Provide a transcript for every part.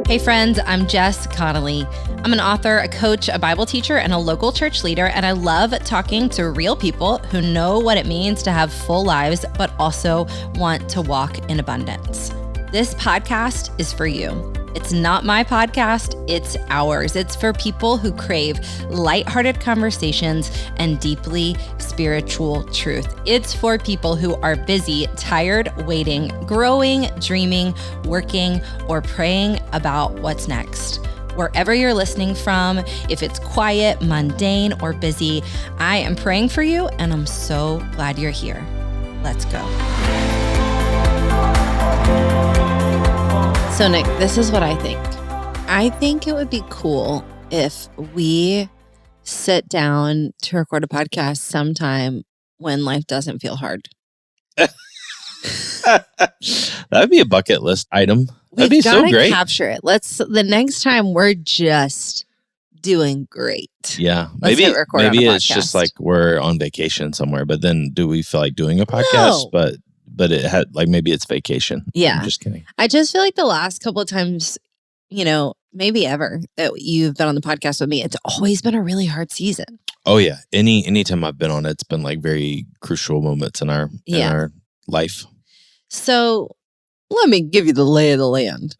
Hey friends, I'm Jess, Connolly. I'm an author, a coach, a Bible teacher, and a local church leader, and I love talking to real people who know what it means to have full lives, but also want to walk in abundance. This podcast is for you. It's not my podcast, it's ours. It's for people who crave lighthearted conversations and deeply spiritual truth. It's for people who are busy, tired, waiting, growing, dreaming, working, or praying about what's next. Wherever you're listening from, if it's quiet, mundane, or busy, I am praying for you, and I'm so glad you're here. Let's go. So Nick, this is what I think. I think it would be cool if we sit down to record a podcast sometime when life doesn't feel hard. That'd be a bucket list item. That'd be so great. Capture it. The next time we're just doing great. Yeah. Maybe it's just like we're on vacation somewhere, but then do we feel like doing a podcast? No. But it had maybe it's vacation. Yeah. I'm just kidding. I just feel like the last couple of times, maybe ever that you've been on the podcast with me, it's always been a really hard season. Oh yeah. Anytime I've been on it's been like very crucial moments in our life. So let me give you the lay of the land.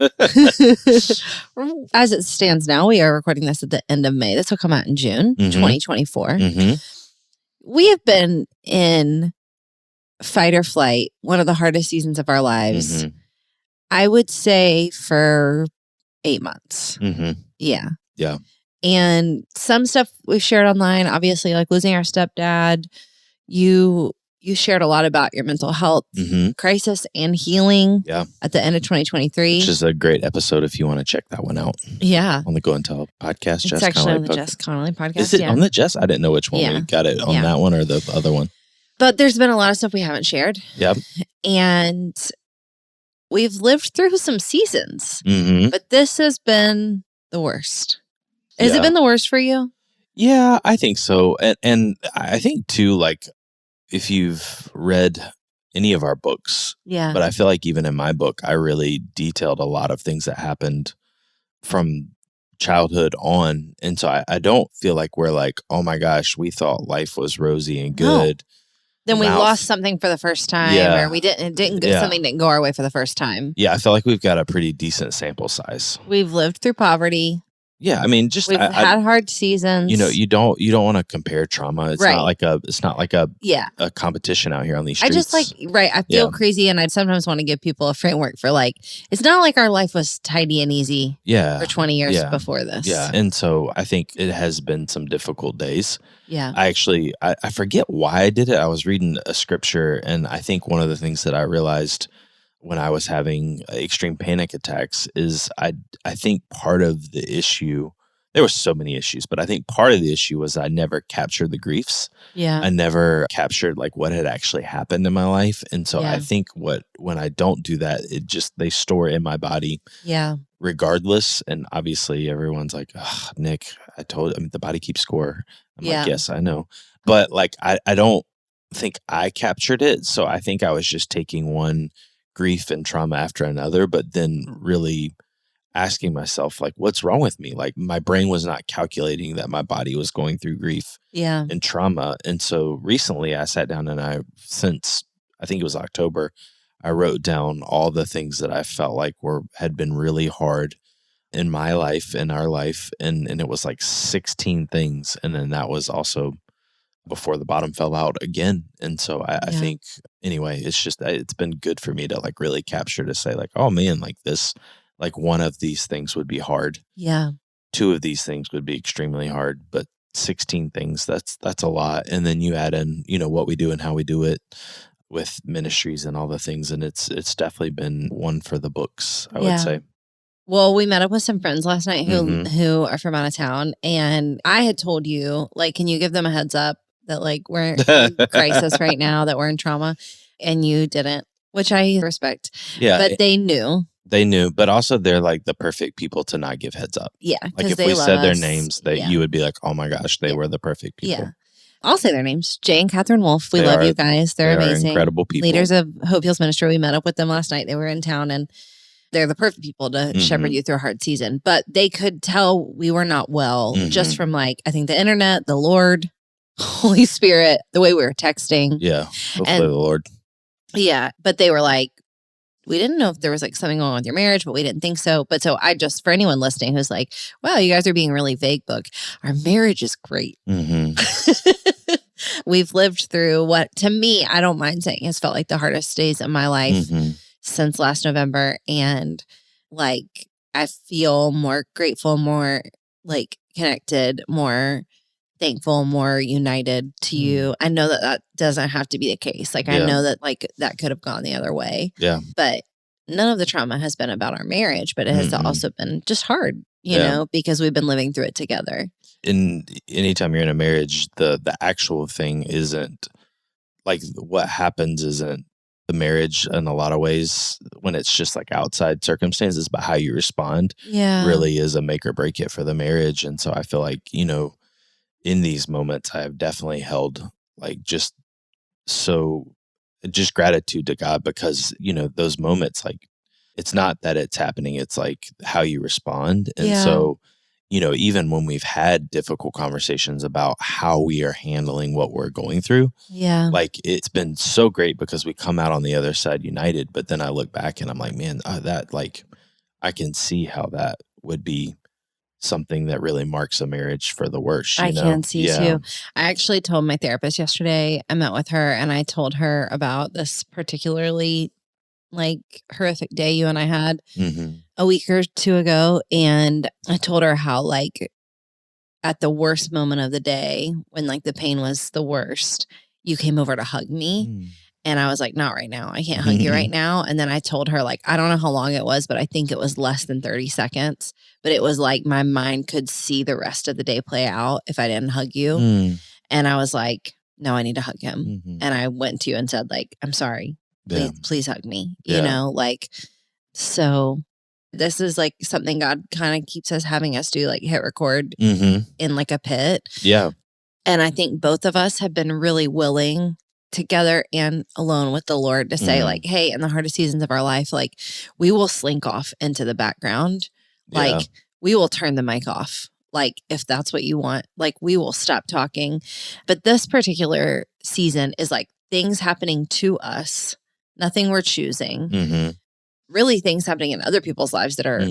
As it stands now, we are recording this at the end of May. This will come out in June 2024. Mm-hmm. We have been in fight or flight, one of the hardest seasons of our lives. Mm-hmm. I would say for 8 months. Mm-hmm. Yeah. Yeah. And some stuff we've shared online, obviously, like losing our stepdad. You shared a lot about your mental health crisis and healing at the end of 2023. Which is a great episode if you want to check that one out. Yeah. On the Go and Tell podcast. It's Jess actually Connolly on the Jess Connolly podcast. Is it on the Jess? I didn't know which one we got it on, that one or the other one. But there's been a lot of stuff we haven't shared. Yep. And we've lived through some seasons. Mm-hmm. But this has been the worst. Has it been the worst for you? Yeah, I think so. And I think too, like, if you've read any of our books, but I feel like even in my book, I really detailed a lot of things that happened from childhood on. And so I don't feel like we're like, oh my gosh, we thought life was rosy and good. No. Then we lost something for the first time, or we something didn't go our way for the first time. Yeah, I feel like we've got a pretty decent sample size. We've lived through poverty. Yeah, I mean, we've had hard seasons. You don't want to compare trauma. It's not like a competition out here on these streets. I just I feel crazy, and I sometimes want to give people a framework for it's not like our life was tidy and easy. Yeah. For 20 years before this. Yeah, and so I think it has been some difficult days. Yeah. I forget why I did it. I was reading a scripture, and I think one of the things that I realized when I was having extreme panic attacks is I think part of the issue, there were so many issues, but I think part of the issue was I never captured the griefs. Yeah. I never captured what had actually happened in my life. And so I think when I don't do that, they store in my body. Yeah. Regardless. And obviously everyone's like, oh, Nick, the body keeps score. I'm like, yes, I know. But I don't think I captured it. So I think I was just taking one grief and trauma after another, but then really asking myself, what's wrong with me? My brain was not calculating that my body was going through grief and trauma. And so recently I sat down and since I think it was October, I wrote down all the things that I felt like had been really hard in my life, in our life. And it was 16 things. And then that was also before the bottom fell out again. And so I think, anyway, it's been good for me to really capture, to say oh man, this, one of these things would be hard. Yeah. 2 of these things would be extremely hard, but 16 things, that's a lot. And then you add in, what we do and how we do it with ministries and all the things. And it's definitely been one for the books, I would say. Well, we met up with some friends last night who are from out of town. And I had told you, can you give them a heads up that we're in crisis right now, that we're in trauma, and you didn't, which I respect. Yeah. But they knew. They knew, but also they're the perfect people to not give heads up. Yeah. If we said their names, you would be like, oh my gosh, they were the perfect people. Yeah. I'll say their names. Jay and Catherine Wolf. We love you guys. They're amazing. Incredible people. Leaders of Hope Heals Ministry. We met up with them last night. They were in town, and they're the perfect people to shepherd you through a hard season. But they could tell we were not well just from like, I think the internet, the Lord, Holy Spirit, the way we were texting. Yeah. Hopefully the Lord. Yeah. But they were like, we didn't know if there was like something going on with your marriage, but we didn't think so. But so I just, for anyone listening who's like, wow, you guys are being really vague, book, our marriage is great. We've lived through what, to me, I don't mind saying, has felt like the hardest days of my life since last November. And like, I feel more grateful, more like connected, more thankful, more united to you. I know that that doesn't have to be the case. Like, I know that like that could have gone the other way. Yeah. But none of the trauma has been about our marriage, but it has also been just hard, you know, because we've been living through it together. And anytime you're in a marriage, the actual thing isn't like what happens isn't the marriage in a lot of ways when it's just like outside circumstances, but how you respond really is a make or break it for the marriage. And so I feel like, you know, in these moments, I have definitely held like just gratitude to God because, you know, those moments, like it's not that it's happening, it's like how you respond. And so, you know, even when we've had difficult conversations about how we are handling what we're going through, like it's been so great because we come out on the other side united. But then I look back and I'm like, man, that like I can see how that would be something that really marks a marriage for the worst. I can see too. I actually told my therapist yesterday, I met with her and I told her about this particularly like horrific day you and I had a week or two ago. And I told her how like at the worst moment of the day when like the pain was the worst, you came over to hug me. And I was like, not right now. I can't hug you right now. And then I told her, like, I don't know how long it was, but I think it was less than 30 seconds. But it was like my mind could see the rest of the day play out if I didn't hug you. And I was like, no, I need to hug him. And I went to you and said, like, I'm sorry. Please hug me. You know, like, so this is like something God kind of keeps us having us do, like hit record in like a pit. Yeah. And I think both of us have been really willing together and alone with the Lord to say like, hey, in the hardest seasons of our life, like we will slink off into the background. Like we will turn the mic off. Like if that's what you want, like we will stop talking. But this particular season is like things happening to us, nothing we're choosing, really things happening in other people's lives that are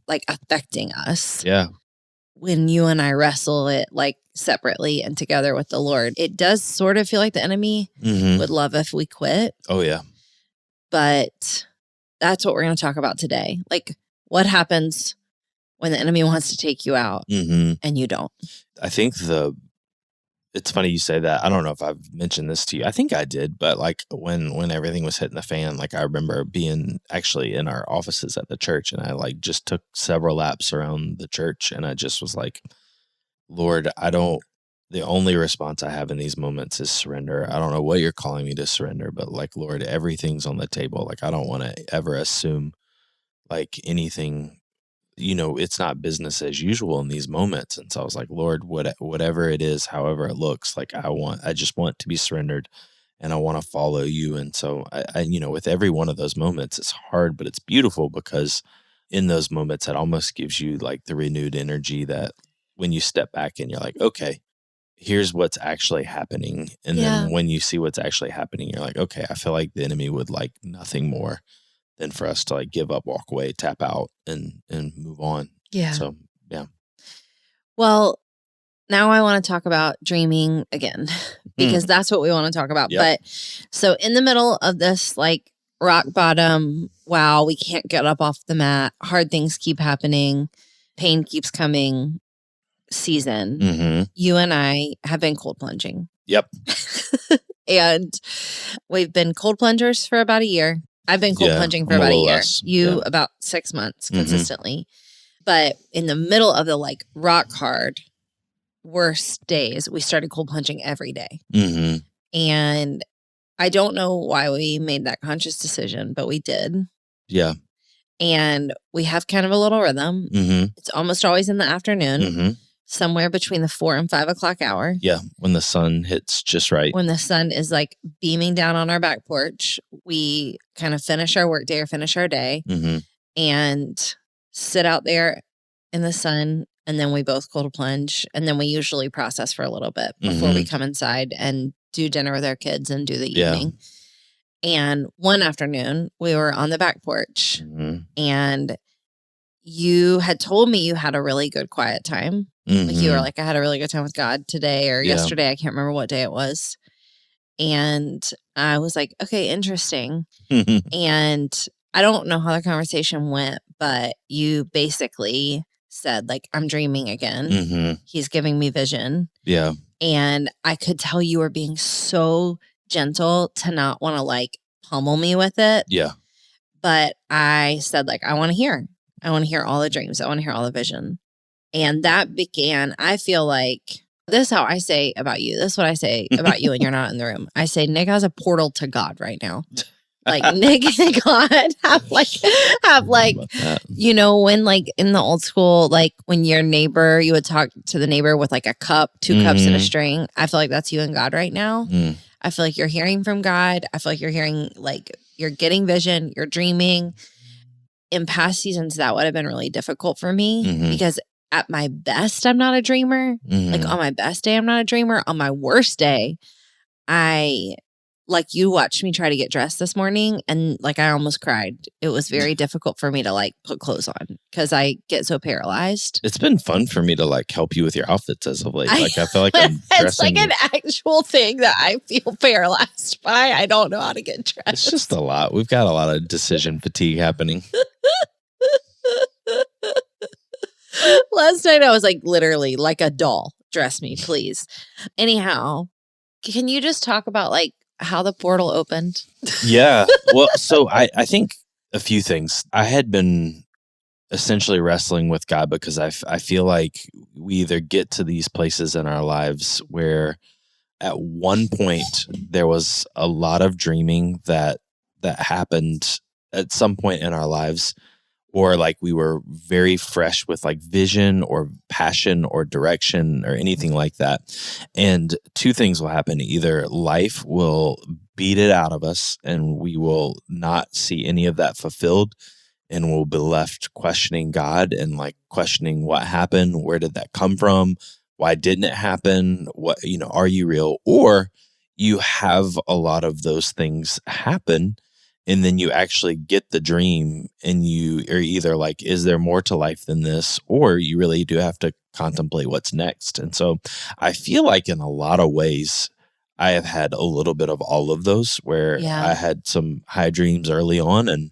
like affecting us. Yeah. When you and I wrestle it like separately and together with the Lord, it does sort of feel like the enemy would love if we quit. Oh, yeah. But that's what we're going to talk about today. Like what happens when the enemy wants to take you out and you don't? I think it's funny you say that. I don't know if I've mentioned this to you. I think I did, but like when everything was hitting the fan, like I remember being actually in our offices at the church and I like just took several laps around the church and I just was like, Lord, the only response I have in these moments is surrender. I don't know what you're calling me to surrender, but like, Lord, everything's on the table. Like, I don't want to ever assume like anything, you know, it's not business as usual in these moments. And so I was like, Lord, whatever it is, however it looks, like I just want to be surrendered and I want to follow you. And so I, you know, with every one of those moments, it's hard, but it's beautiful because in those moments, it almost gives you like the renewed energy that when you step back and you're like, okay, here's what's actually happening. And then when you see what's actually happening, you're like, okay, I feel like the enemy would like nothing more than for us to like give up, walk away, tap out and move on. Yeah. So, yeah. Well, now I want to talk about dreaming again because that's what we want to talk about. Yep. But so in the middle of this like rock bottom, wow, we can't get up off the mat, hard things keep happening, pain keeps coming season, you and I have been cold plunging. Yep. And we've been cold plungers for about a year. I've been cold plunging for about a year. You about 6 months consistently. But in the middle of the like rock hard worst days, we started cold plunging every day. And I don't know why we made that conscious decision, but we did. Yeah. And we have kind of a little rhythm. It's almost always in the afternoon. Somewhere between the 4 and 5 o'clock hour. Yeah, when the sun hits just right. When the sun is like beaming down on our back porch, we kind of finish our work day or finish our day. and sit out there in the sun. And then we both cold plunge. And then we usually process for a little bit before we come inside and do dinner with our kids and do the evening. And one afternoon, we were on the back porch, and you had told me you had a really good quiet time. Like you were like, I had a really good time with God today or yesterday. I can't remember what day it was. And I was like, okay, interesting. And I don't know how the conversation went, but you basically said, like, I'm dreaming again. He's giving me vision. Yeah. And I could tell you were being so gentle to not want to like pummel me with it. Yeah. But I said, like, I want to hear all the dreams. I want to hear all the vision. And that began, I feel like, this is how I say about you. This is what I say about you when you're not in the room. I say, Nick has a portal to God right now. Like Nick and God have like, you know, when like in the old school, like when your neighbor, you would talk to the neighbor with like a cup, 2 cups and a string. I feel like that's you and God right now. I feel like you're hearing from God. I feel like you're hearing, like, you're getting vision, you're dreaming. In past seasons, that would have been really difficult for me because at my best, I'm not a dreamer. Like on my best day, I'm not a dreamer. On my worst day, like you watched me try to get dressed this morning and like I almost cried. It was very difficult for me to like put clothes on because I get so paralyzed. It's been fun for me to like help you with your outfits as of late. Like I feel like I'm it's like an actual thing that I feel paralyzed by. I don't know how to get dressed. It's just a lot. We've got a lot of decision fatigue happening. Last night I was like literally like a doll. Dress me, please. Anyhow, can you just talk about like how the portal opened? Yeah. Well, so I think a few things. I had been essentially wrestling with God because I feel like we either get to these places in our lives where at one point there was a lot of dreaming that happened at some point in our lives, or like we were very fresh with like vision or passion or direction or anything like that. And 2 things will happen. Either life will beat it out of us and we will not see any of that fulfilled, and we'll be left questioning God and like questioning what happened. Where did that come from? Why didn't it happen? What, you know, are you real? Or you have a lot of those things happen, and then you actually get the dream and you are either like, is there more to life than this? Or you really do have to contemplate what's next. And so I feel like in a lot of ways, I have had a little bit of all of those where I had some high dreams early on, and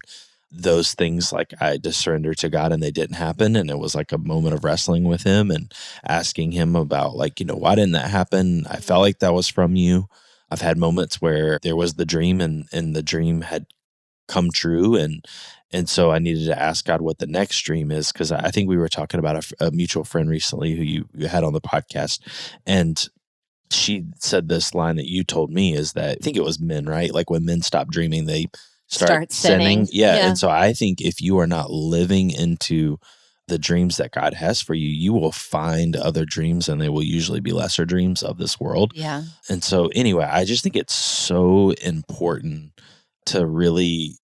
those things like I just surrendered to God and they didn't happen. And it was like a moment of wrestling with him and asking him about like, you know, why didn't that happen? I felt like that was from you. I've had moments where there was the dream and the dream had come true. And so I needed to ask God what the next dream is. Cause I think we were talking about a mutual friend recently who you had on the podcast. And she said this line that you told me is that I think it was men, right? Like when men stop dreaming, they start sinning. Yeah. And so I think if you are not living into the dreams that God has for you, you will find other dreams and they will usually be lesser dreams of this world. Yeah. And so anyway, I just think it's so important to really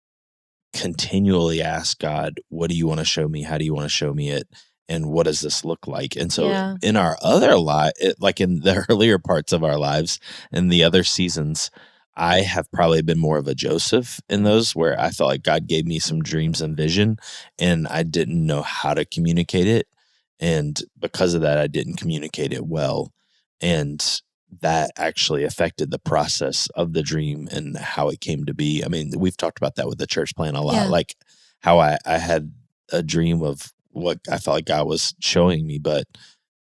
continually ask God, what do you want to show me? How do you want to show me it? And what does this look like? And so in our other life, like in the earlier parts of our lives and the other seasons, I have probably been more of a Joseph in those where I felt like God gave me some dreams and vision and I didn't know how to communicate it. And because of that, I didn't communicate it well. And that actually affected the process of the dream and how it came to be. I mean, we've talked about that with the church plan a lot, like how I had a dream of what I felt like God was showing me, but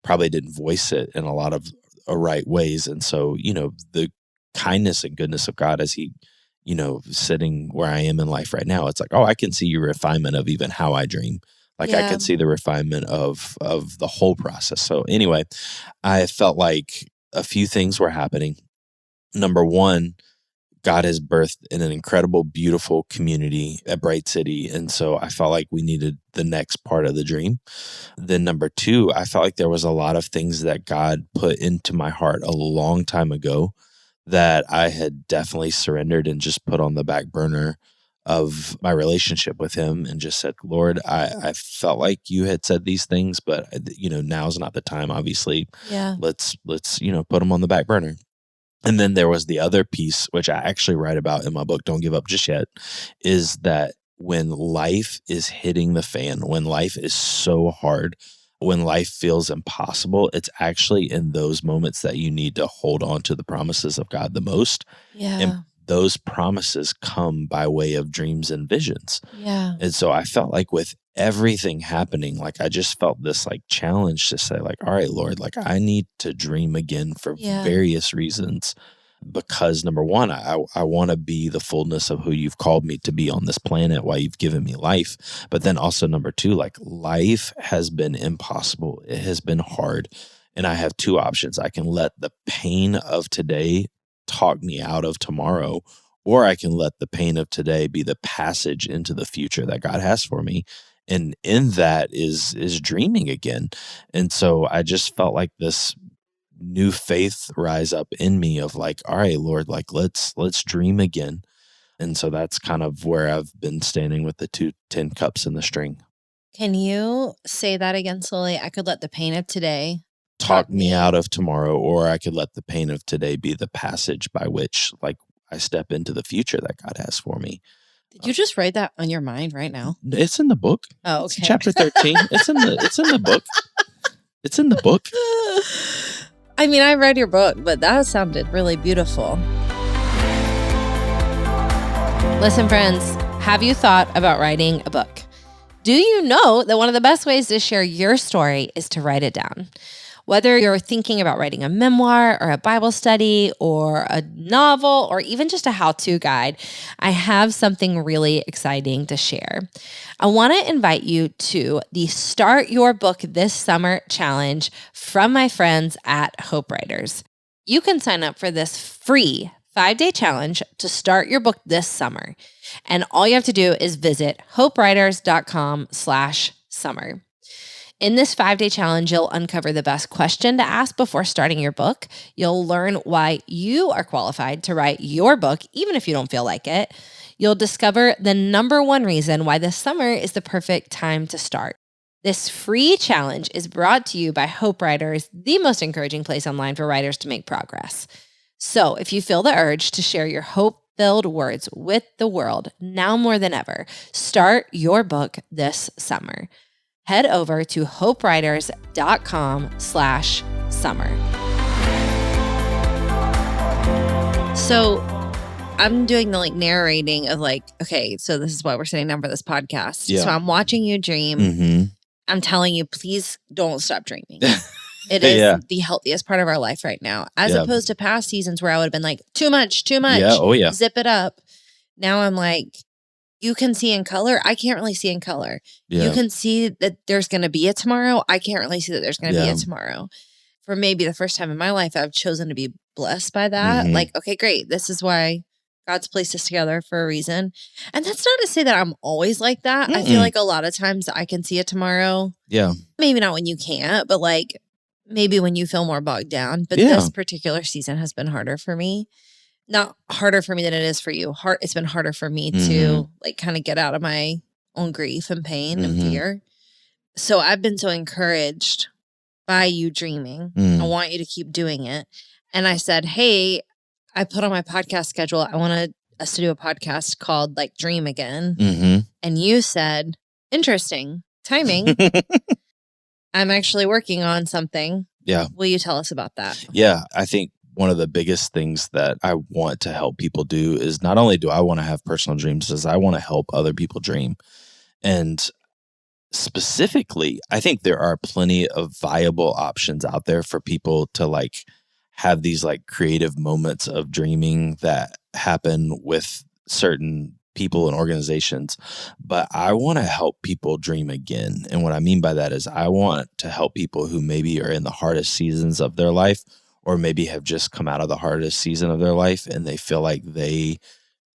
probably didn't voice it in a lot of right ways. And so, you know, the kindness and goodness of God as he, you know, sitting where I am in life right now, it's like, oh, I can see your refinement of even how I dream. Like I can see the refinement of the whole process. So anyway, I felt like a few things were happening. Number one, God has birthed in an incredible, beautiful community at Bright City. And so I felt like we needed the next part of the dream. Then number two, I felt like there was a lot of things that God put into my heart a long time ago that I had definitely surrendered and just put on the back burner of my relationship with him and just said, Lord, I felt like you had said these things, but now's not the time, obviously. Yeah. Let's put them on the back burner. And then there was the other piece, which I actually write about in my book, Don't Give Up Just Yet, is that when life is hitting the fan, when life is so hard, when life feels impossible, it's actually in those moments that you need to hold on to the promises of God the most. Yeah. And those promises come by way of dreams and visions. Yeah. And so I felt like with everything happening, like I just felt this like challenge to say like, all right, Lord, like I need to dream again for various reasons. Because number one, I want to be the fullness of who you've called me to be on this planet while you've given me life. But then also number two, like life has been impossible. It has been hard. And I have two options. I can let the pain of today talk me out of tomorrow, or I can let the pain of today be the passage into the future that God has for me. And in that is dreaming again. And so I just felt like this new faith rise up in me of like, all right, Lord, like let's dream again. And so that's kind of where I've been standing with the 2 tin cups in the string. Can you say that again slowly? I could let the pain of today talk me out of tomorrow, or I could let the pain of today be the passage by which like I step into the future that God has for me. Did you just write that on your mind right now? It's in the book. Oh, okay. It's chapter 13. It's in the book. It's in the book. I mean, I read your book, but that sounded really beautiful. Listen, friends, have you thought about writing a book? Do you know that one of the best ways to share your story is to write it down? Whether you're thinking about writing a memoir or a Bible study or a novel or even just a how-to guide, I have something really exciting to share. I want to invite you to the Start Your Book This Summer challenge from my friends at Hope Writers. You can sign up for this free 5-day challenge to start your book this summer. And all you have to do is visit hopewriters.com/summer. In this 5-day challenge, you'll uncover the best question to ask before starting your book. You'll learn why you are qualified to write your book, even if you don't feel like it. You'll discover the number one reason why this summer is the perfect time to start. This free challenge is brought to you by Hope Writers, the most encouraging place online for writers to make progress. So if you feel the urge to share your hope-filled words with the world, now more than ever, start your book this summer. Head over to hopewriters.com/summer. So I'm doing the narrating of okay, so this is why we're sitting down for this podcast. Yeah. So I'm watching you dream. Mm-hmm. I'm telling you, please don't stop dreaming. It is the healthiest part of our life right now, as opposed to past seasons where I would have been like, too much. Yeah. Oh, yeah. Zip it up. Now I'm like, you can see in color. I can't really see in color. Yeah. You can see that there's going to be a tomorrow. I can't really see that there's going to be a tomorrow. For maybe the first time in my life, I've chosen to be blessed by that. Mm-hmm. Like, okay, great. This is why God's placed us together for a reason. And that's not to say that I'm always like that. I feel like a lot of times I can see it tomorrow. Yeah. Maybe not when you can't, but maybe when you feel more bogged down. But this particular season has been harder for me. Not harder for me than it is for you. It's been harder for me to kind of get out of my own grief and pain and fear. So I've been so encouraged by you dreaming. I want you to keep doing it. And I said, hey, I put on my podcast schedule, I want us to do a podcast called Dream Again. Mm-hmm. And you said, interesting timing. I'm actually working on something. Yeah. Will you tell us about that? Yeah, I think one of the biggest things that I want to help people do is not only do I want to have personal dreams, is I want to help other people dream. And specifically, I think there are plenty of viable options out there for people to have these creative moments of dreaming that happen with certain people and organizations. But I want to help people dream again. And what I mean by that is I want to help people who maybe are in the hardest seasons of their life, or maybe have just come out of the hardest season of their life and they feel like they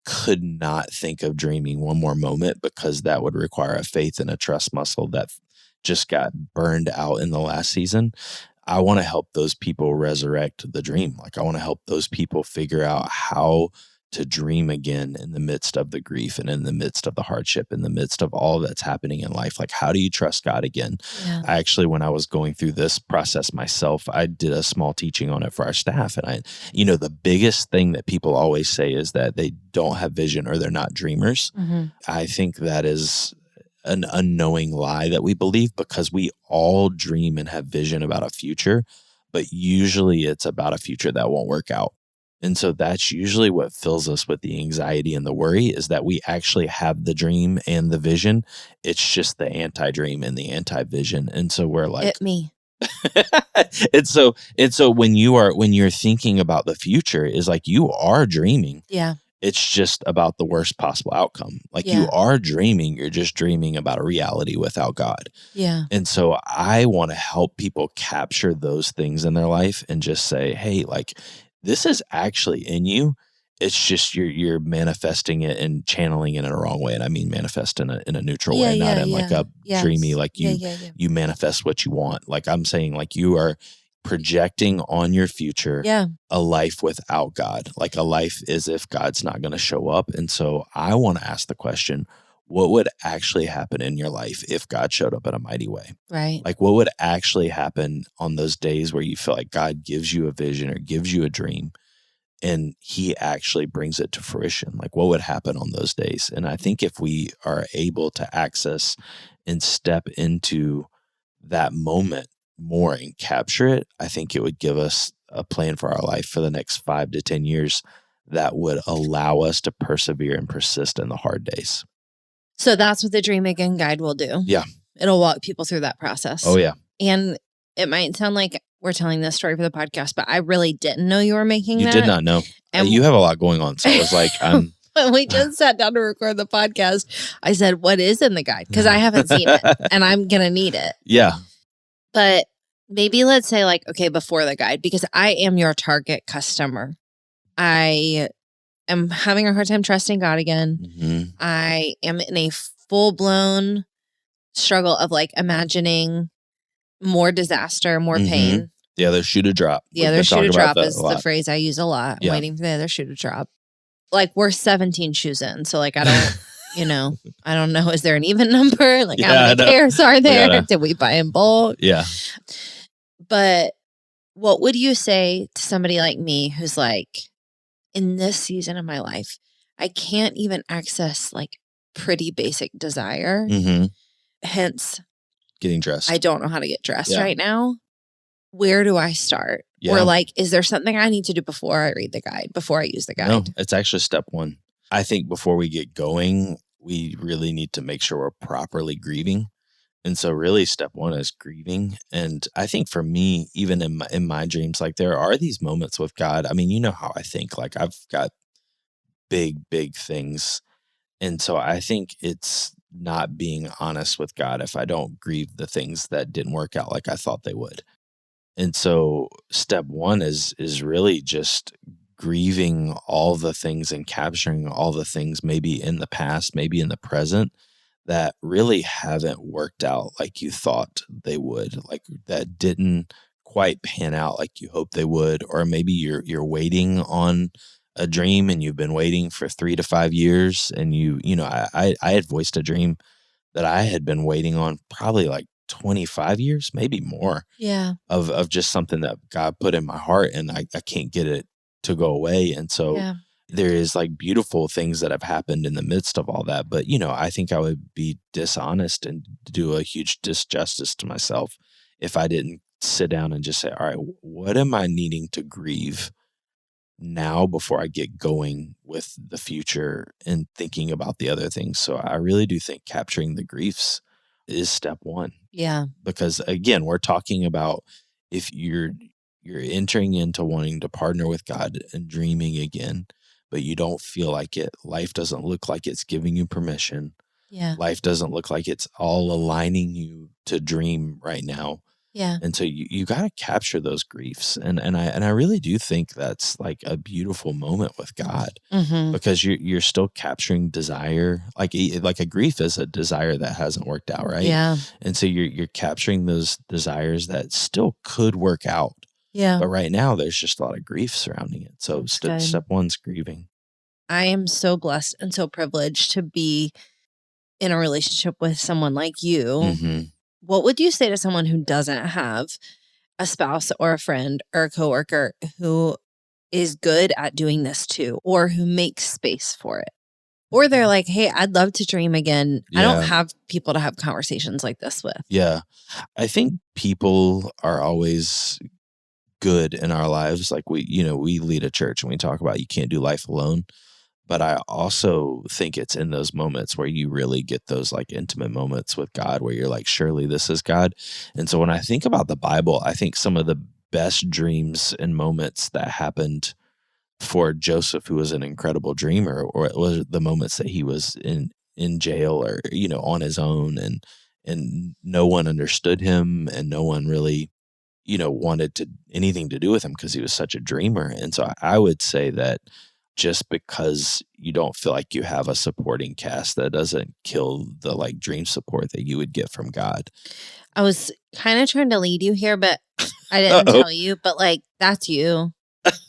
could not think of dreaming one more moment because that would require a faith and a trust muscle that just got burned out in the last season. I want to help those people resurrect the dream. I want to help those people figure out how to dream again in the midst of the grief and in the midst of the hardship, in the midst of all that's happening in life? Like, how do you trust God again? Yeah. I actually, when I was going through this process myself, I did a small teaching on it for our staff. And the biggest thing that people always say is that they don't have vision or they're not dreamers. Mm-hmm. I think that is an unknowing lie that we believe, because we all dream and have vision about a future, but usually it's about a future that won't work out. And so that's usually what fills us with the anxiety and the worry, is that we actually have the dream and the vision. It's just the anti-dream and the anti-vision. And so we're like, hit me. and so when you're thinking about the future, is like, you are dreaming. Yeah. It's just about the worst possible outcome. Like, Yeah. you are dreaming, you're just dreaming about a reality without God. Yeah. And so I want to help people capture those things in their life and just say, hey, like, this is actually in you. It's just you're manifesting it and channeling it in a wrong way. And I mean manifest in a neutral way, not in like a dreamy, like you manifest what you want. Like, I'm saying, like, you are projecting on your future a life without God, like a life as if God's not going to show up. And so I want to ask the question, what would actually happen in your life if God showed up in a mighty way? Right. Like, what would actually happen on those days where you feel like God gives you a vision or gives you a dream and he actually brings it to fruition? Like, what would happen on those days? And I think if we are able to access and step into that moment more and capture it, I think it would give us a plan for our life for the next 5 to 10 years that would allow us to persevere and persist in the hard days. So that's what the Dream Again guide will do. Yeah. It'll walk people through that process. Oh, yeah. And it might sound like we're telling this story for the podcast, but I really didn't know you were making that. You did not know. And you have a lot going on. So I was like, when we just sat down to record the podcast, I said, what is in the guide? Because I haven't seen it and I'm going to need it. Yeah. But maybe let's say, like, okay, before the guide, because I am your target customer. I am having a hard time trusting God again. Mm-hmm. I am in a full-blown struggle of like imagining more disaster, more pain. The other shoe to drop. The other shoe to drop is the phrase I use a lot. I'm waiting for the other shoe to drop. Like, we're 17 shoes in. So like, I don't, I don't know. Is there an even number? Like, how many pairs are there? Did we buy in bulk? Yeah. But what would you say to somebody like me who's like, in this season of my life, I can't even access like pretty basic desire. Mm-hmm. Hence, getting dressed. I don't know how to get dressed right now. Where do I start? Yeah. Or like, is there something I need to do before I read the guide, before I use the guide? No, it's actually step one. I think before we get going, we really need to make sure we're properly grieving. And so really step one is grieving. And I think for me, even in my dreams, like, there are these moments with God. I mean, you know how I think, like, I've got big things. And so I think it's not being honest with God if I don't grieve the things that didn't work out like I thought they would. And so step one is really just grieving all the things and capturing all the things, maybe in the past, maybe in the present, that really haven't worked out like you thought they would, like that didn't quite pan out like you hoped they would. Or maybe you're waiting on a dream and you've been waiting for 3 to 5 years, and I had voiced a dream that I had been waiting on probably like 25 years, maybe more. Yeah. Of just something that God put in my heart, and I can't get it to go away. And so there is like beautiful things that have happened in the midst of all that. But, I think I would be dishonest and do a huge disjustice to myself if I didn't sit down and just say, all right, what am I needing to grieve now before I get going with the future and thinking about the other things? So I really do think capturing the griefs is step one. Yeah. Because again, we're talking about if you're entering into wanting to partner with God and dreaming again, but you don't feel like it. Life doesn't look like it's giving you permission. Yeah. Life doesn't look like it's all aligning you to dream right now. Yeah. And so you got to capture those griefs. And I really do think that's like a beautiful moment with God, because you're still capturing desire. Like a grief is a desire that hasn't worked out, right? Yeah. And so you're capturing those desires that still could work out. Yeah. But right now there's just a lot of grief surrounding it. So step one's grieving. I am so blessed and so privileged to be in a relationship with someone like you. Mm-hmm. What would you say to someone who doesn't have a spouse or a friend or a coworker who is good at doing this too, or who makes space for it? Or they're like, hey, I'd love to dream again. I don't have people to have conversations like this with. Yeah. I think people are always good in our lives. Like we lead a church and we talk about you can't do life alone. But I also think it's in those moments where you really get those like intimate moments with God where you're like, surely this is God. And so when I think about the Bible, I think some of the best dreams and moments that happened for Joseph, who was an incredible dreamer, or it was the moments that he was in jail or, on his own and no one understood him and no one really, wanted to anything to do with him because he was such a dreamer. And so I would say that just because you don't feel like you have a supporting cast, that doesn't kill the like dream support that you would get from God. I was kind of trying to lead you here, but I didn't tell you, but like, that's you.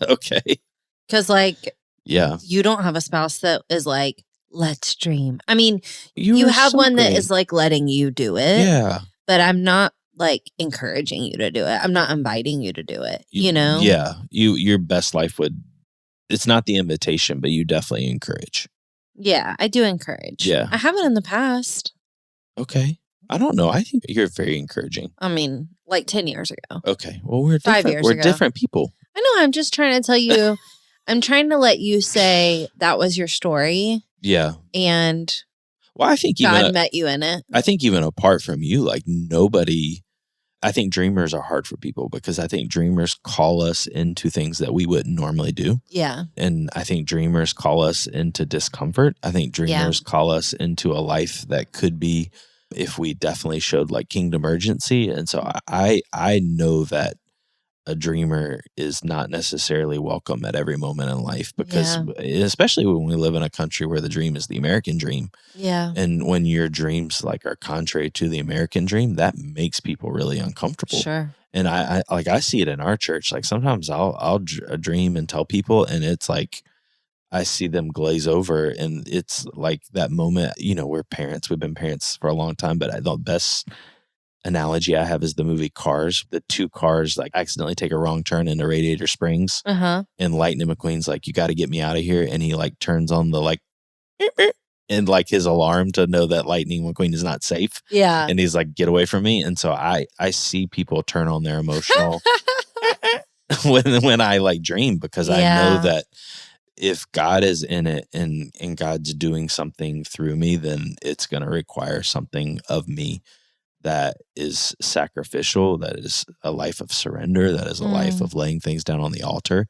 Okay. Because like, yeah, you don't have a spouse that is like, let's dream. I mean, you have one that is like letting you do it. Yeah. But I'm not like encouraging you to do it. I'm not inviting you to do it, Yeah. Your best life it's not the invitation, but you definitely encourage. Yeah, I do encourage. Yeah. I haven't in the past. Okay. I don't know. I think you're very encouraging. I mean, like 10 years ago. Okay. Well, we're 5 different. years We're ago. different people. I know. I'm just trying to tell you, I'm trying to let you say that was your story. Yeah. And I think God met you in it. I think even apart from you, like I think dreamers are hard for people because I think dreamers call us into things that we wouldn't normally do. Yeah. And I think dreamers call us into discomfort. I think dreamers call us into a life that could be if we definitely showed like kingdom urgency. And so I know that a dreamer is not necessarily welcome at every moment in life because especially when we live in a country where the dream is the American dream. Yeah. And when your dreams like are contrary to the American dream, that makes people really uncomfortable. Sure. And I see it in our church. Like sometimes I'll dream and tell people and it's like I see them glaze over and it's like that moment, we're parents, we've been parents for a long time, but the best analogy I have is the movie Cars. The two cars like accidentally take a wrong turn into Radiator Springs. Uh-huh. And Lightning McQueen's like, you got to get me out of here. And he like turns on the like, and like his alarm to know that Lightning McQueen is not safe. Yeah. And he's like, get away from me. And so I see people turn on their emotional when I like dream because I know that if God is in it and God's doing something through me, then it's going to require something of me that is sacrificial, that is a life of surrender, that is a life of laying things down on the altar.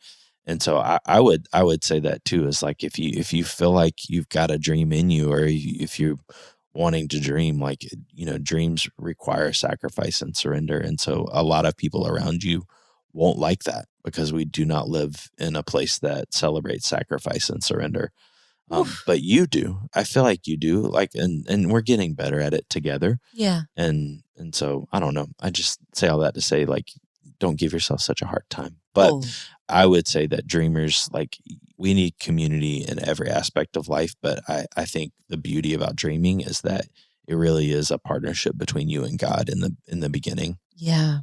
And so I would say that too, is like if you feel like you've got a dream in you, or if you're wanting to dream, like, dreams require sacrifice and surrender. And so a lot of people around you won't like that because we do not live in a place that celebrates sacrifice and surrender. But you do. I feel like you do. Like, and we're getting better at it together. Yeah. And so I don't know. I just say all that to say, like, don't give yourself such a hard time. But I would say that dreamers, like, we need community in every aspect of life. But I think the beauty about dreaming is that it really is a partnership between you and God in the beginning. Yeah.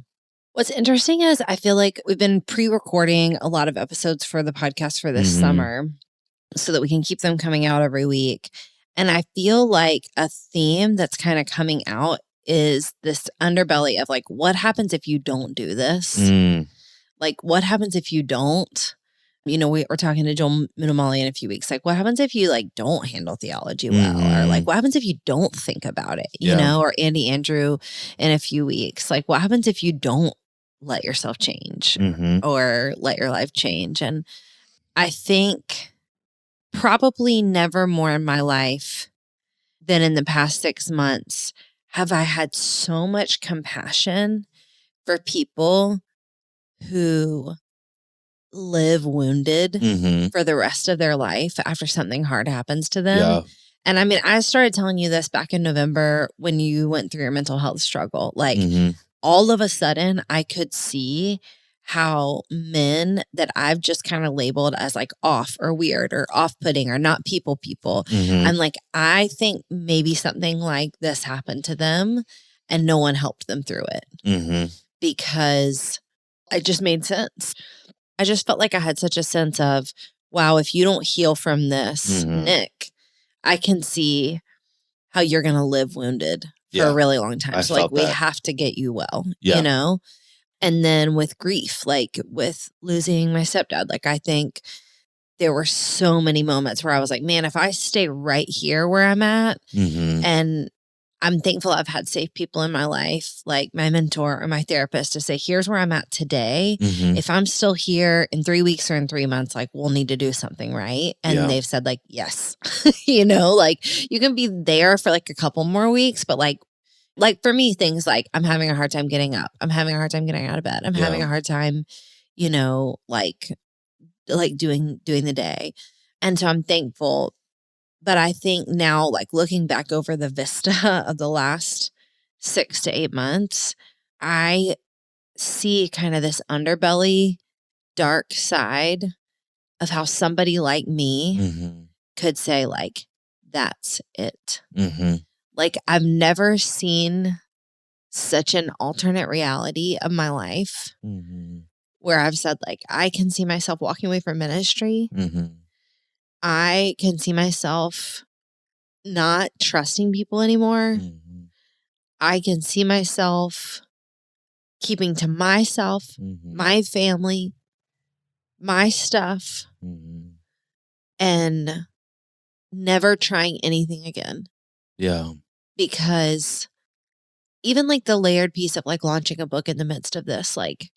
What's interesting is I feel like we've been pre-recording a lot of episodes for the podcast for this summer so that we can keep them coming out every week. And I feel like a theme that's kind of coming out is this underbelly of like, what happens if you don't do this? Like, what happens if you don't? We're talking to Joel Minamali in a few weeks. Like, what happens if you like don't handle theology well? Or like, what happens if you don't think about it? Or Andy Andrew in a few weeks. Like, what happens if you don't let yourself change or let your life change? And I think probably never more in my life than in the past 6 months have I had so much compassion for people who live wounded for the rest of their life after something hard happens to them. Yeah. And I mean, I started telling you this back in November when you went through your mental health struggle. Like all of a sudden I could see how men that I've just kind of labeled as like off or weird or off-putting or not people, I'm like, I think maybe something like this happened to them and no one helped them through it because it just made sense. I just felt like I had such a sense of, wow, if you don't heal from this, Nick, I can see how you're going to live wounded for a really long time. So like we have to get you well, you know? And then with grief, like with losing my stepdad, like I think there were so many moments where I was like, man, if I stay right here where I'm at, and I'm thankful I've had safe people in my life, like my mentor or my therapist, to say, here's where I'm at today. If I'm still here in 3 weeks or in 3 months, like we'll need to do something, right? And they've said like, yes, you know, like you can be there for like a couple more weeks, but like for me, things like I'm having a hard time getting up. I'm having a hard time getting out of bed. I'm having a hard time, you know, like doing the day. And so I'm thankful. But I think now, like looking back over the vista of the last 6 to 8 months, I see kind of this underbelly, dark side of how somebody like me could say like, that's it. Like I've never seen such an alternate reality of my life where I've said like, I can see myself walking away from ministry. I can see myself not trusting people anymore. I can see myself keeping to myself, my family, my stuff, and never trying anything again. Yeah. Because even like the layered piece of like launching a book in the midst of this, like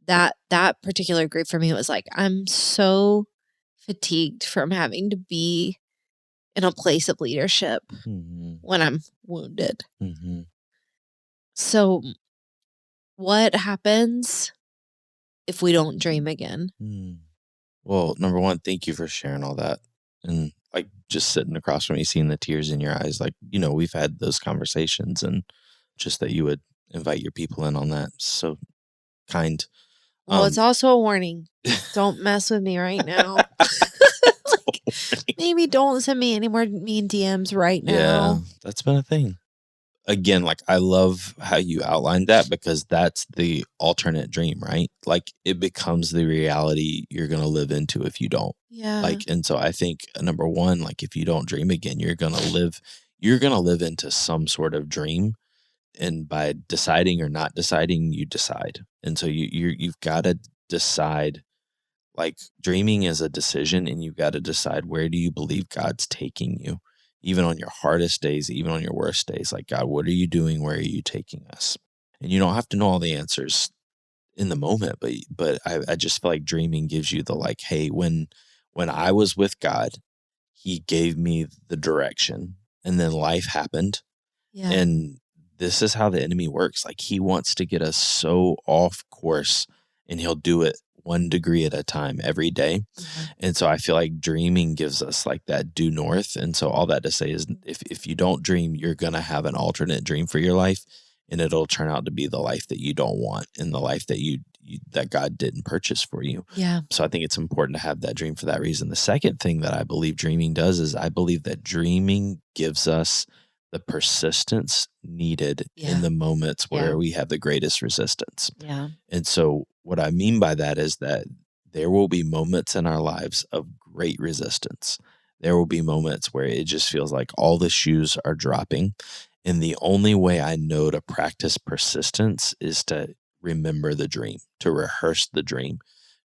that particular group for me was like, I'm so fatigued from having to be in a place of leadership when I'm wounded. So what happens if we don't dream again? Well, number one, thank you for sharing all that. And like just sitting across from me, seeing the tears in your eyes, like, you know, we've had those conversations, and just that you would invite your people in on that. So kind. Well, it's also a warning. Don't mess with me right now. Like, maybe don't send me any more mean DMs right now. Yeah, that's been a thing. Again, like I love how you outlined that, because that's the alternate dream, right? Like it becomes the reality you're going to live into if you don't. Yeah. Like, and so I think number one, like if you don't dream again, you're going to live into some sort of dream. And by deciding or not deciding, you decide. And so you've got to decide. Like dreaming is a decision, and you've got to decide, where do you believe God's taking you? Even on your hardest days, even on your worst days, like, God, what are you doing? Where are you taking us? And you don't have to know all the answers in the moment, but I just feel like dreaming gives you the like, hey, when I was with God, he gave me the direction, and then life happened. Yeah. And this is how the enemy works. Like he wants to get us so off course, and he'll do it 1 degree at a time every day. And so I feel like dreaming gives us like that due north. And so all that to say is, if you don't dream, you're going to have an alternate dream for your life, and it'll turn out to be the life that you don't want, and the life that that God didn't purchase for you. Yeah. So I think it's important to have that dream for that reason. The second thing that I believe dreaming does is I believe that dreaming gives us the persistence needed in the moments where we have the greatest resistance. Yeah. And so what I mean by that is that there will be moments in our lives of great resistance. There will be moments where it just feels like all the shoes are dropping. And the only way I know to practice persistence is to remember the dream, to rehearse the dream,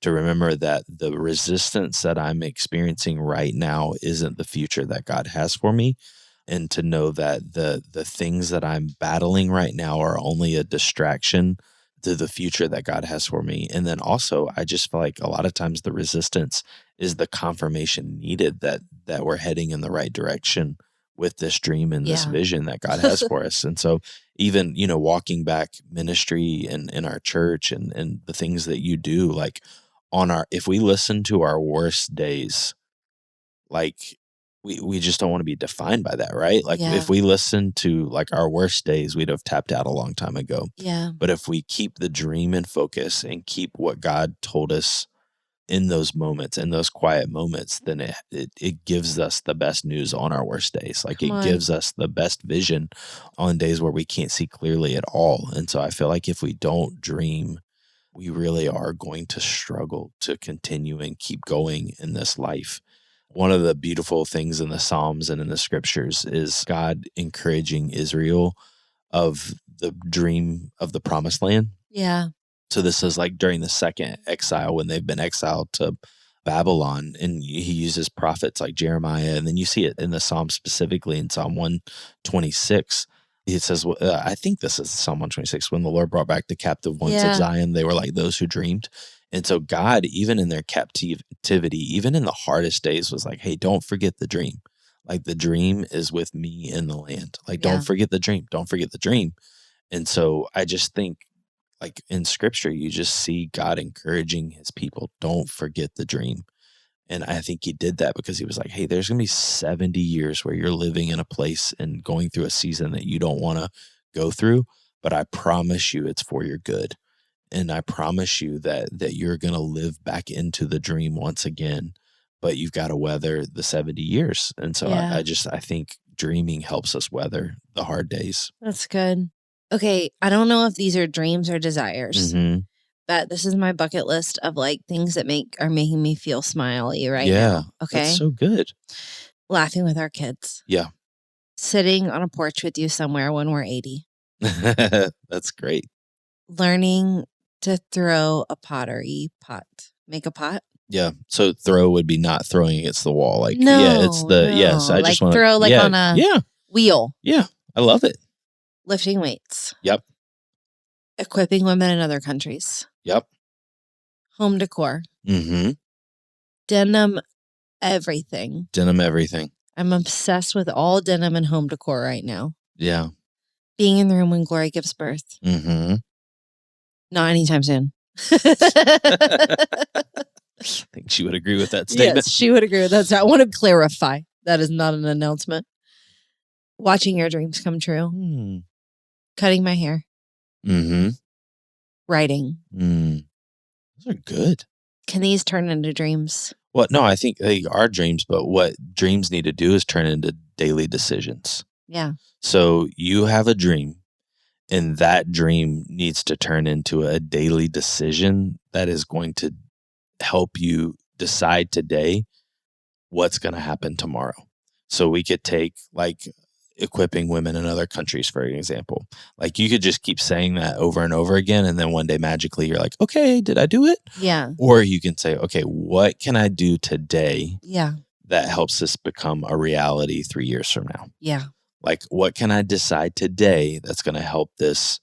to remember that the resistance that I'm experiencing right now isn't the future that God has for me. And to know that the things that I'm battling right now are only a distraction to the future that God has for me. And then also, I just feel like a lot of times the resistance is the confirmation needed that we're heading in the right direction with this dream and this vision that God has for us. And so even, you know, walking back ministry and in our church and the things that you do, like if we listen to our worst days, like we just don't want to be defined by that, right? Like Yeah. if we listen to like our worst days, we'd have tapped out a long time ago. Yeah. But if we keep the dream in focus and keep what God told us in those moments, in those quiet moments, then it gives us the best news on our worst days. Like Come it on. gives us the best vision on days where we can't see clearly at all. And so I feel like if we don't dream, we really are going to struggle to continue and keep going in this life. One of the beautiful things in the Psalms and in the scriptures is God encouraging Israel of the dream of the promised land. Yeah. So this is like during the second exile when they've been exiled to Babylon, and he uses prophets like Jeremiah, and then you see it in the Psalm specifically in Psalm 126. It says, I think this is Psalm 126, when the Lord brought back the captive ones of Zion, they were like those who dreamed. And so God, even in their captivity, even in the hardest days, was like, hey, don't forget the dream. Like the dream is with me in the land. Like, don't forget the dream. Don't forget the dream. And so I just think, like in scripture, you just see God encouraging his people, don't forget the dream. And I think he did that because he was like, hey, there's going to be 70 years where you're living in a place and going through a season that you don't want to go through, but I promise you it's for your good. And I promise you that you're going to live back into the dream once again, but you've got to weather the 70 years. And so I think dreaming helps us weather the hard days. That's good. Okay, I don't know if these are dreams or desires, but this is my bucket list of like things that are making me feel smiley right now. Okay, that's so good. Laughing with our kids. Yeah. Sitting on a porch with you somewhere when we're 80. That's great. Learning to throw a pottery pot. Make a pot. Yeah. So throw would be not throwing against the wall. Like, no, yeah, it's the, no. yes. I like just want to throw like on a wheel. Yeah. I love it. Lifting weights. Yep. Equipping women in other countries. Yep. Home decor. Mm-hmm. Denim everything. Denim everything. I'm obsessed with all denim and home decor right now. Yeah. Being in the room when Glory gives birth. Mm-hmm. Not anytime soon. I think she would agree with that statement. Yes, she would agree with that. So I want to clarify. That is not an announcement. Watching your dreams come true. Cutting my hair. Mm-hmm. Writing. Those are good. Can these turn into dreams? Well, no, I think they are dreams, but what dreams need to do is turn into daily decisions. Yeah. So you have a dream, and that dream needs to turn into a daily decision that is going to help you decide today what's going to happen tomorrow. So we could take like equipping women in other countries, for example. Like you could just keep saying that over and over again, and then one day magically you're like, okay, did I do it? Yeah. Or you can say, okay, what can I do today that helps this become a reality 3 years from now? Yeah. Like, what can I decide today that's going to help this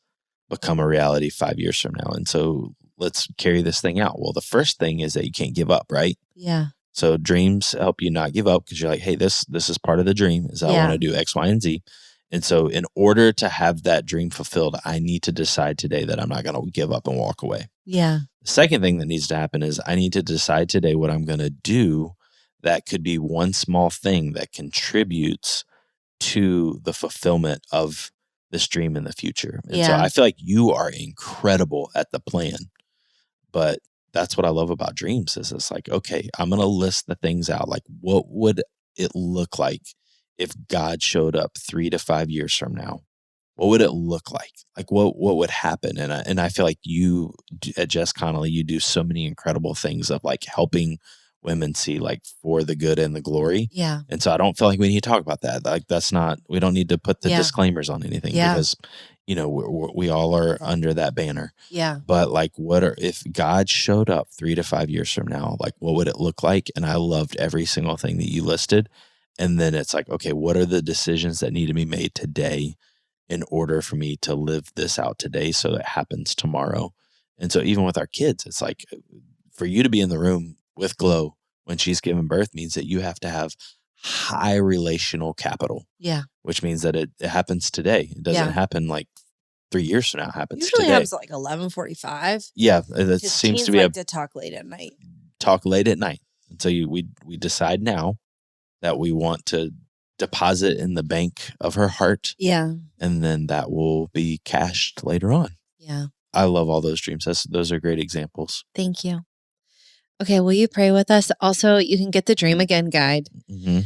become a reality 5 years from now? And so let's carry this thing out. Well, the first thing is that you can't give up, right? Yeah. So dreams help you not give up because you're like, hey, this is part of the dream is I want to do X, Y, and Z. And so in order to have that dream fulfilled, I need to decide today that I'm not going to give up and walk away. Yeah. The second thing that needs to happen is I need to decide today what I'm going to do that could be one small thing that contributes to the fulfillment of this dream in the future. And so I feel like you are incredible at the plan, but that's what I love about dreams is it's like, okay, I'm going to list the things out. Like, what would it look like if God showed up 3 to 5 years from now? What would it look like? Like, what would happen? And I feel like you at Jess Connolly, you do so many incredible things of like helping women see like for the good and the glory. Yeah. And so I don't feel like we need to talk about that. Like that's not, we don't need to put the disclaimers on anything because, you know, we all are under that banner. Yeah. But like if God showed up 3 to 5 years from now, like what would it look like? And I loved every single thing that you listed. And then it's like, okay, what are the decisions that need to be made today in order for me to live this out today so it happens tomorrow? And so even with our kids, it's like for you to be in the room with Glow when she's giving birth means that you have to have high relational capital. Yeah. Which means that it happens today. It doesn't happen like 3 years from now. It happens usually today. happens like 11:45. Yeah. That seems to be to talk late at night. Talk late at night. And so we decide now that we want to deposit in the bank of her heart. Yeah. And then that will be cashed later on. Yeah. I love all those dreams. Those are great examples. Thank you. Okay, will you pray with us? Also, you can get the Dream Again guide Mm-hmm.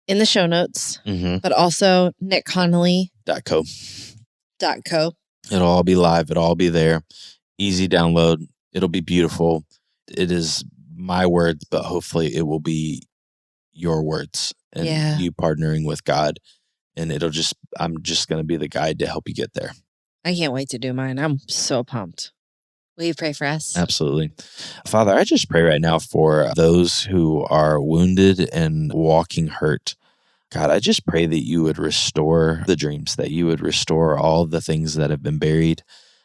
in the show notes, Mm-hmm. but also nickconnolly.co. It'll all be live. It'll all be there. Easy download. It'll be beautiful. It is my words, but hopefully it will be your words and you partnering with God. And I'm just going to be the guide to help you get there. I can't wait to do mine. I'm so pumped. Will you pray for us? Absolutely. Father, I just pray right now for those who are wounded and walking hurt. God, I just pray that you would restore the dreams, that you would restore all the things that have been buried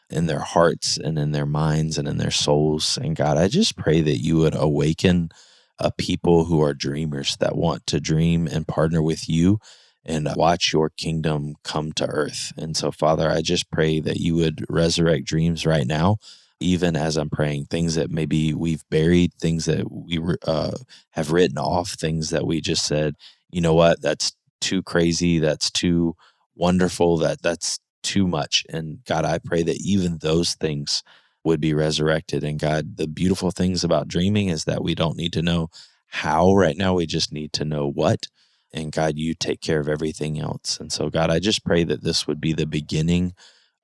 in their hearts and in their minds and in their souls. And God, I just pray that you would awaken a people who are dreamers, that want to dream and partner with you and watch your kingdom come to earth. And so, Father, I just pray that you would resurrect dreams right now, even as I'm praying, things that maybe we've buried, things that we have written off, things that we just said, you know what, that's too crazy, that's too wonderful, that's too much. And God, I pray that even those things would be resurrected. And God, the beautiful things about dreaming is that we don't need to know how right now, we just need to know what. And God, you take care of everything else. And so, God, I just pray that this would be the beginning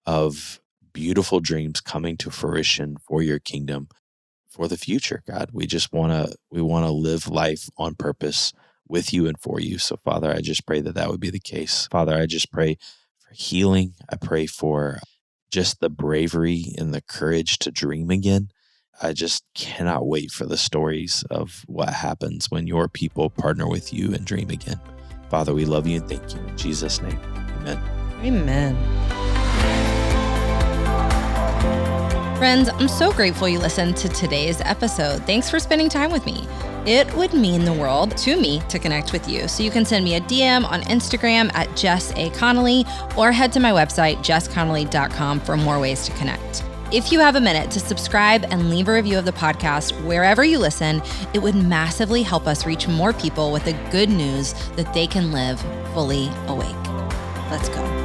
of beautiful dreams coming to fruition for your kingdom, for the future. God, we want to live life on purpose with you and for you. So, Father, I just pray that that would be the case. Father, I just pray for healing. I pray for just the bravery and the courage to dream again. I just cannot wait for the stories of what happens when your people partner with you and dream again. Father, we love you and thank you. In Jesus' name, amen. Amen. Friends, I'm so grateful you listened to today's episode. Thanks for spending time with me. It would mean the world to me to connect with you. So you can send me a DM on Instagram at Jess A. Connolly or head to my website, jessconnolly.com, for more ways to connect. If you have a minute to subscribe and leave a review of the podcast wherever you listen, it would massively help us reach more people with the good news that they can live fully awake. Let's go.